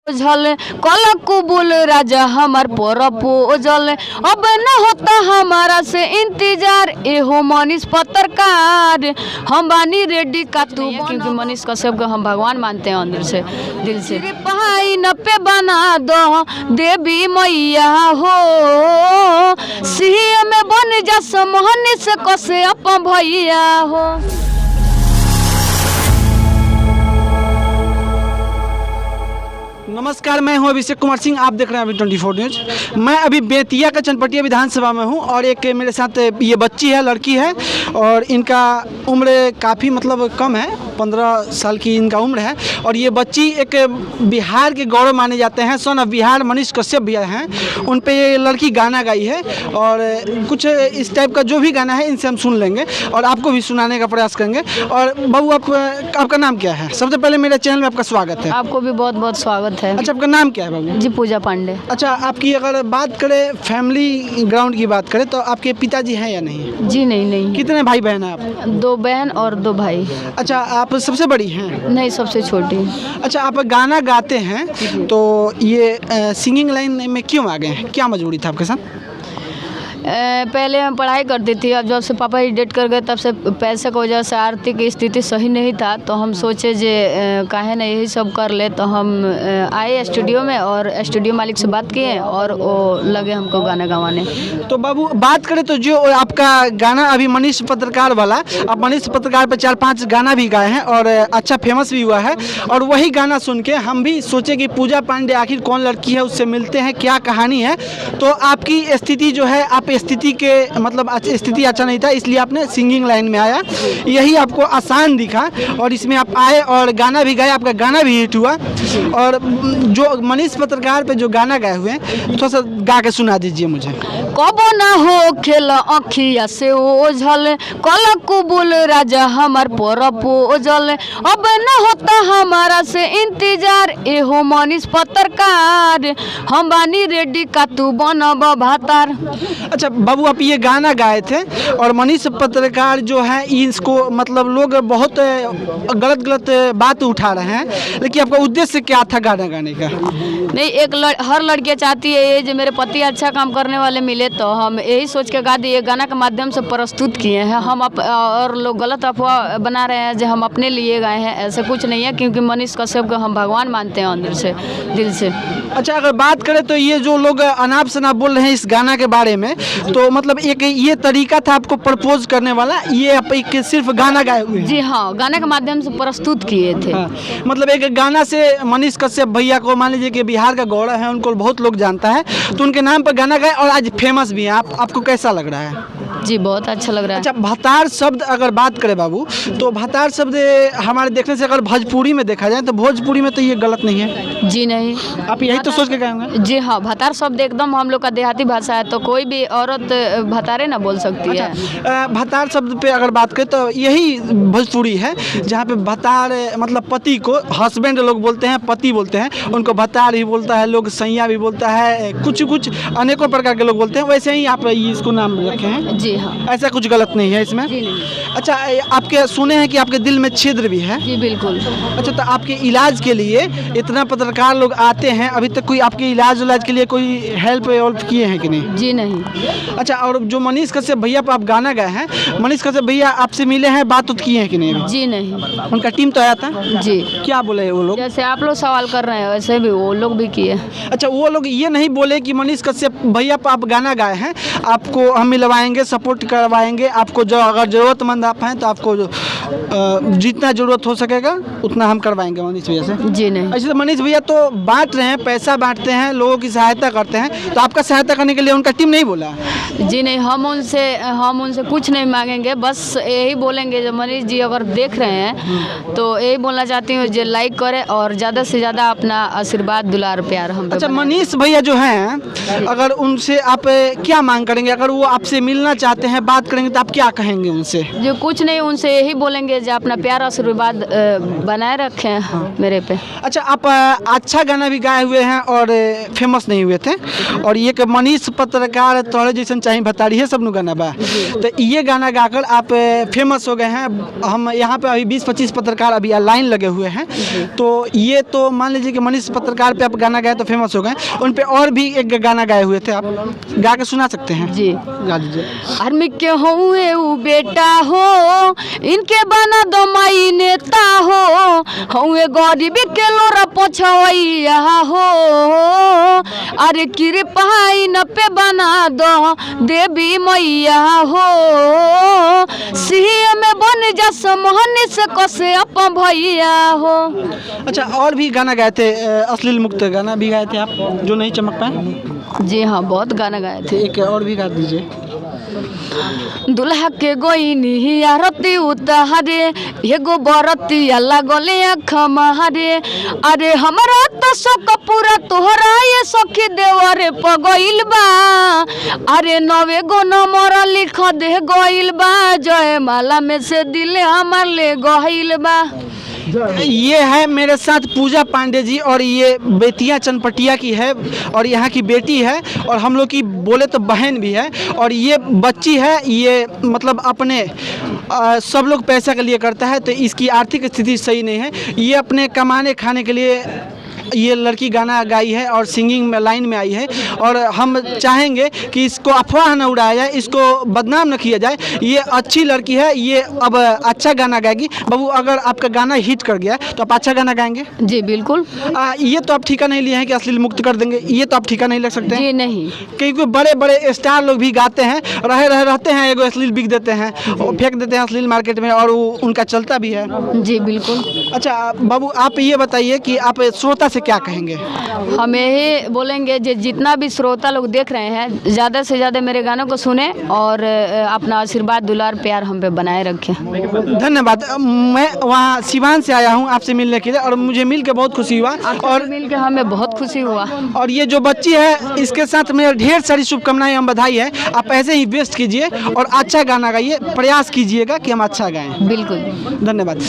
झल कलक कुबुल राजा हमार प्रपोजल अब न होता हमारा से इंतजार एहो मनीष पत्रकार हम बानी रेडी का तू क्योंकि मनीष कश्यप को हम भगवान मानते हैं अंदर से दिल से पहाई न पे बना दो देवी मैया हो सीएम में बन जा समोहन से कश्यप भैया हो। नमस्कार, मैं हूं अभिषेक कुमार सिंह। आप देख रहे हैं अभी 24 न्यूज। मैं अभी बेतिया का चनपटिया विधानसभा में हूं और एक मेरे साथ ये बच्ची है, लड़की है और इनका उम्र काफ़ी मतलब कम है, 15 साल की इनका उम्र है। और ये बच्ची एक बिहार के गौरव माने जाते हैं, सन ऑफ बिहार मनीष कश्यप भैया हैं, उन पे ये लड़की गाना गाई है और कुछ इस टाइप का जो भी गाना है इनसे हम सुन लेंगे और आपको भी सुनाने का प्रयास करेंगे। और बाबू आपका नाम क्या है? सबसे पहले मेरे चैनल में आपका स्वागत है। आपको भी बहुत बहुत स्वागत है। अच्छा, आपका नाम क्या है बाबू? जी, पूजा पांडे। अच्छा, आपकी अगर बात करें फैमिली ग्राउंड की बात करें तो आपके पिताजी हैं या नहीं? जी नहीं। कितने भाई बहन हैं आप? 2 बहन और 2 भाई। अच्छा, आप सबसे बड़ी हैं? नहीं, सबसे छोटी। अच्छा, आप गाना गाते हैं तो ये सिंगिंग लाइन में क्यों आ गए हैं? क्या मजबूरी था आपके साथ? पहले मैं पढ़ाई करती थी, अब जब से पापा ही डेट कर गए तब से पैसे की वजह से आर्थिक स्थिति सही नहीं था, तो हम सोचे जे काहे ना यही सब कर ले। तो हम आए स्टूडियो में और स्टूडियो मालिक से बात किए और वो लगे हमको गाना गवाने। तो बाबू बात करें तो जो आपका गाना अभी मनीष पत्रकार वाला, आप मनीष पत्रकार पर 4-5 गाना भी गाए हैं और अच्छा फेमस भी हुआ है। और वही गाना सुन के हम भी सोचे कि पूजा पांडे आखिर कौन लड़की है, उससे मिलते हैं, क्या कहानी है। तो आपकी स्थिति जो है, आप स्थिति के मतलब स्थिति अच्छा नहीं था, इसलिए आपने सिंगिंग लाइन में आया, यही आपको आसान दिखा और इसमें आप आए और गाना भी गाए, आपका गाना भी हिट हुआ। और जो मनीष पत्रकार पे जो गाना गाए हुए हैं थोड़ा सा गा के सुना दीजिए मुझे। कबो ना हो खेल अखिया से ओझल कलक कुबुल राजा हमार प्रपोजल अब न होता हमारा से इंतजार एहो मनीष पत्रकार हम बानी रेडी का तू बनब भातार। अच्छा बाबू, आप ये गाना गाए थे और मनीष पत्रकार जो है इसको मतलब लोग बहुत गलत बात उठा रहे हैं, लेकिन आपका उद्देश्य क्या था गाना गाने का? नहीं, हर लड़की चाहती है ये जो मेरे पति अच्छा काम करने वाले मिले, तो हम यही सोच के गा दिए, गाना के माध्यम से प्रस्तुत किए हैं हम और लोग गलत अफवाह बना रहे हैं जो हम अपने लिए गाए हैं, ऐसा कुछ नहीं है क्योंकि मनीष कश्यप को हम भगवान मानते हैं अंदर से दिल से। अच्छा, अगर बात करें तो ये जो लोग अनाप शनाप बोल रहे हैं इस गाना के बारे में, तो मतलब एक ये तरीका था आपको प्रपोज करने वाला, ये आप एक सिर्फ गाना गाए हुए? जी हाँ, गाने के माध्यम से प्रस्तुत किए थे। हाँ, मतलब एक गाना से मनीष कश्यप भैया को मान लीजिए कि बिहार का गौरव है, उनको बहुत लोग जानता है, तो उनके नाम पर गाना गाए और आज फेमस भी है। आपको कैसा लग रहा है? जी, बहुत अच्छा लग रहा है। अच्छा, भतार शब्द अगर बात करें बाबू, तो भतार शब्द हमारे देखने से अगर भोजपुरी में देखा जाए तो भोजपुरी में तो ये गलत नहीं है? जी नहीं, आप यही तो सोच के कहेंगे? जी हाँ, भतार शब्द एकदम हम लोग का देहाती भाषा है, तो कोई भी औरत भतारे ना बोल सकती है। भतार शब्द पे अगर बात करें तो यही भोजपुरी है जहाँ पे भतार मतलब पति को हस्बैंड लोग बोलते हैं, पति बोलते हैं, उनको भतार ही बोलता है, लोग सैया भी बोलता है, कुछ अनेकों प्रकार के लोग बोलते हैं, वैसे ही आप इसको नाम रखे हैं? जी हाँ, ऐसा कुछ गलत नहीं है इसमें? जी नहीं। अच्छा, आपके सुने हैं कि आपके दिल में छिद्र भी है? जी बिल्कुल। अच्छा, तो आपके इलाज के लिए इतना पत्रकार लोग आते हैं, अभी तक कोई आपके इलाज के लिए कोई हेल्प किए हैं कि नहीं? जी नहीं। अच्छा, और जो मनीष कश्यप भैया पर आप गाना गाए हैं, मनीष कश्यप भैया आपसे मिले हैं, बात किए हैं कि नहीं? जी नहीं। उनका टीम तो आया था? जी। क्या बोले वो लोग? जैसे आप लोग सवाल कर रहे हैं वैसे भी वो लोग भी किए। अच्छा, वो लोग ये नहीं बोले कि मनीष कश्यप भैया पर आप गाना गाए हैं, आपको हम मिलवाएंगे, सपोर्ट करवाएंगे, आपको जो अगर ज़रूरतमंद आप हैं तो आपको जितना ज़रूरत हो सकेगा उतना हम करवाएंगे मनीष भैया से? जी नहीं। ऐसे तो मनीष भैया तो बांट रहे हैं, पैसा बांटते हैं, लोगों की सहायता करते हैं, तो आपका सहायता करने के लिए उनका टीम नहीं बोला? जी नहीं, हम उनसे कुछ नहीं मांगेंगे, बस यही बोलेंगे जो मनीष जी अगर देख रहे हैं तो यही बोलना चाहती हूँ जो लाइक करें और ज़्यादा से ज़्यादा अपना आशीर्वाद दुलार प्यार हम पे। अच्छा, मनीष भैया जो हैं, अगर उनसे आप क्या मांग करेंगे? अगर वो आपसे मिलना चाहते हैं, बात करेंगे तो आप क्या कहेंगे उनसे? जो कुछ नहीं, उनसे यही बोलेंगे बोलेंगे जो अपना प्यार आशीर्वाद बनाए रखें मेरे पे। अच्छा, आप अच्छा गाना भी गाए हुए हैं और फेमस नहीं हुए थे, और ये कि मनीष पत्रकार तोहरे जैसन चाहे भतारी है सब नु गाना बा, तो ये गाना गाकर आप फेमस हो गए हैं। हम यहाँ पे अभी 20-25 पत्रकार अभी लाइन लगे हुए हैं, तो ये तो मान लीजिए कि मनीष पत्रकार पे आप गाना गाए तो फेमस हो गए, उन पे और भी एक गाना गाए हुए थे, आप गा के सुना सकते हैं? जी गा दीजिए। आर्मी के हुए उ बेटा हो, इनके बना दो माई नेता हो, हुए गरीबी के लोरा पछवैया हो, अरे कृपा इन पे बना दो देवी मैया हो, सीएम में बन जा समोहन से कसे अपन भैया हो। अच्छा, और भी गाना गाए थे, अश्लील मुक्त गाना भी गाए थे आप जो नहीं चमक पाए? जी हाँ, बहुत गाना गाए थे। एक और भी गा दीजिए। दुल्हा के गोइनी आरती उतारे, एगो बरती लागले खमारे, अरे हमरा तो शौक पूरा तोहरा ये सखी देवरे पगइल बा, अरे 9 गो नंबर लिख दे गइल बा, जय माला में से दिल हमार ले गइल बा। ये है मेरे साथ पूजा पांडे जी, और ये बेतिया चनपटिया की है और यहाँ की बेटी है, और हम लोग की बोले तो बहन भी है, और ये बच्ची है, ये मतलब अपने सब लोग पैसा के लिए करता है, तो इसकी आर्थिक स्थिति सही नहीं है, ये अपने कमाने खाने के लिए ये लड़की गाना गाई है और सिंगिंग में लाइन में आई है, और हम चाहेंगे कि इसको अफवाह न उड़ाया जाए, इसको बदनाम न किया जाए। ये अच्छी लड़की है, ये अब अच्छा गाना गाएगी। बाबू, अगर आपका गाना हिट कर गया तो आप अच्छा गाना गाएंगे? जी बिल्कुल। ये तो आप ठिका नहीं लिए हैं कि अश्लील मुक्त कर देंगे, ये तो आप ठिका नहीं लग सकते? जी नहीं, क्योंकि बड़े बड़े स्टार लोग भी गाते हैं, रहते हैं, एगो अश्लील बिक देते हैं, फेंक देते हैं अश्लील मार्केट में, और वो उनका चलता भी है। जी बिल्कुल। अच्छा बाबू, आप ये बताइए कि आप श्रोता से क्या कहेंगे? हम यही बोलेंगे जो जितना भी श्रोता लोग देख रहे हैं, ज़्यादा से ज़्यादा मेरे गानों को सुने और अपना आशीर्वाद दुलार प्यार हम पे बनाए रखें। धन्यवाद। मैं वहाँ सिवान से आया हूँ आपसे मिलने के लिए, और मुझे मिल के बहुत खुशी हुआ, और मिल के हमें बहुत खुशी हुआ। और ये जो बच्ची है इसके साथ मेरे ढेर सारी शुभकामनाएं एवं बधाई है। आप ऐसे ही बेस्ट कीजिए और अच्छा गाना गाइए, प्रयास कीजिएगा कि हम अच्छा गाएं। बिल्कुल। धन्यवाद।